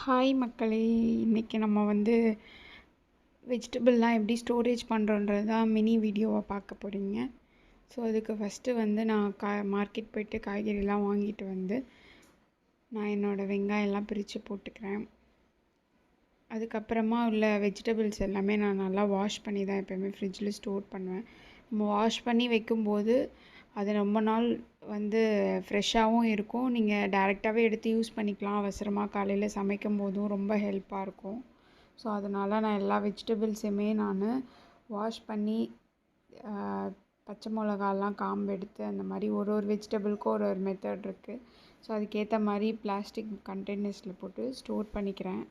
Hi மக்களே, இன்றைக்கி நம்ம வெஜிடபிள்லாம் எப்படி ஸ்டோரேஜ் பண்ணுறோன்றது தான் மினி வீடியோவை பார்க்க போகிறீங்க. ஸோ அதுக்கு ஃபஸ்ட்டு நான் மார்க்கெட் போய்ட்டு காய்கறிலாம் வாங்கிட்டு நான் என்னோடய வெங்காயம்லாம் பிரித்து போட்டுக்கிறேன். அதுக்கப்புறமா உள்ள வெஜிடபிள்ஸ் எல்லாமே நான் நல்லா வாஷ் பண்ணி தான் எப்போயுமே ஃப்ரிட்ஜில் ஸ்டோர் பண்ணுவேன். நம்ம வாஷ் பண்ணி வைக்கும்போது அது ரொம்ப நாள் ஃப்ரெஷ்ஷாகவும் இருக்கும். நீங்கள் டைரெக்டாகவே எடுத்து யூஸ் பண்ணிக்கலாம். அவசரமாக காலையில் சமைக்கும் போதும் ரொம்ப ஹெல்ப்பாக இருக்கும். ஸோ அதனால் நான் எல்லா வெஜிடபிள்ஸையுமே நான் வாஷ் பண்ணி பச்சை மிளகாலாம் காம்பு எடுத்து அந்த மாதிரி ஒரு வெஜிடபிளுக்கும் ஒரு மெத்தட் இருக்குது. ஸோ அதுக்கேற்ற மாதிரி பிளாஸ்டிக் கண்டெய்னர்ஸில் போட்டு ஸ்டோர் பண்ணிக்கிறேன்.